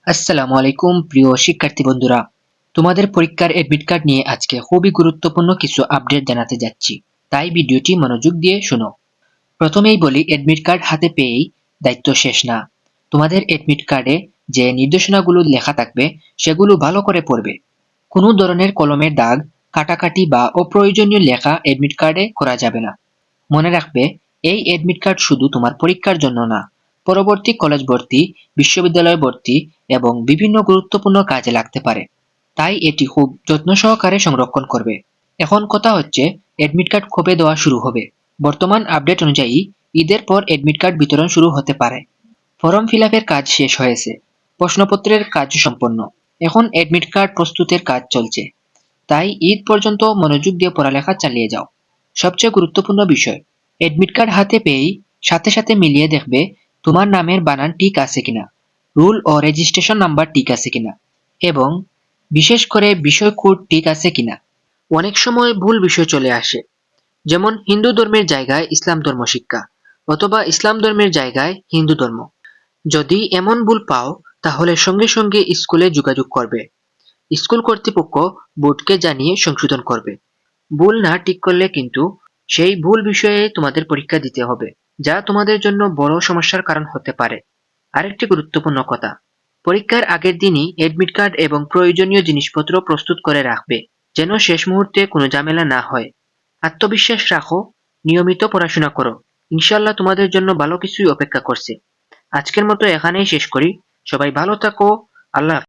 আসসালামু আলাইকুম প্রিয় শিক্ষার্থী বন্ধুরা, তোমাদের পরীক্ষার অ্যাডমিট কার্ড নিয়ে আজকে খুবই গুরুত্বপূর্ণ কিছু আপডেট জানাতে যাচ্ছি, তাই ভিডিওটি মনোযোগ দিয়ে শোনো। প্রথমেই বলি, অ্যাডমিট কার্ড হাতে পেয়েই দায়িত্ব শেষ না। তোমাদের অ্যাডমিট কার্ডে যে নির্দেশনাগুলো লেখা থাকবে সেগুলো ভালো করে পড়বে। কোনো ধরনের কলমের দাগ, কাটাকাটি বা অপ্রয়োজনীয় লেখা অ্যাডমিট কার্ডে করা যাবে না। মনে রাখবে, এই অ্যাডমিট কার্ড শুধু তোমার পরীক্ষার জন্য না, পরবর্তী কলেজ ভর্তি, বিশ্ববিদ্যালয় ভর্তি এবং বিভিন্ন গুরুত্বপূর্ণ কাজে লাগতে পারে। তাই এটি খুব যত্ন সহকারে সংরক্ষণ করবে। এখন কথা হচ্ছে, অ্যাডমিট কার্ড কবে দেওয়া শুরু হবে? বর্তমান আপডেট অনুযায়ী ঈদের পর অ্যাডমিট কার্ড বিতরণ শুরু হতে পারে। ফর্ম ফিল আপের কাজ শেষ হয়েছে, প্রশ্নপত্রের কাজ সম্পন্ন। এখন অ্যাডমিট কার্ড প্রস্তুতের কাজ চলছে। তাই ঈদ পর্যন্ত মনোযোগ দিয়ে পড়ালেখা চালিয়ে যাও। সবচেয়ে গুরুত্বপূর্ণ বিষয়, অ্যাডমিট কার্ড হাতে পেয়েই সাথে সাথে মিলিয়ে দেখবে তোমার নামের বানান ঠিক আছে কিনা, রুল ও রেজিস্ট্রেশন নাম্বার ঠিক আছে কিনা, এবং বিশেষ করে বিষয় কোড ঠিক আছে কিনা। অনেক সময় ভুল বিষয় চলে আসে, যেমন হিন্দু ধর্মের জায়গায় ইসলাম ধর্ম শিক্ষা, অথবা ইসলাম ধর্মের জায়গায় হিন্দু ধর্ম। যদি এমন ভুল পাও, তাহলে সঙ্গে সঙ্গে স্কুলে যোগাযোগ করবে। স্কুল কর্তৃপক্ষ বোর্ডকে জানিয়ে সংশোধন করবে। ভুল না ঠিক করলে কিন্তু সেই ভুল বিষয়ে তোমাদের পরীক্ষা দিতে হবে, যা তোমাদের জন্য বড় সমস্যার কারণ হতে পারে। আরেকটি গুরুত্বপূর্ণ কথা, পরীক্ষার আগের দিনই অ্যাডমিট কার্ড এবং প্রয়োজনীয় জিনিসপত্র প্রস্তুত করে রাখবে, যেন শেষ মুহূর্তে কোনো ঝামেলা না হয়। আত্মবিশ্বাস রাখো, নিয়মিত পড়াশোনা করো, ইনশাল্লাহ তোমাদের জন্য ভালো কিছুই অপেক্ষা করছে। আজকের মতো এখানেই শেষ করি। সবাই ভালো থাকো। আল্লাহ হাফেজ।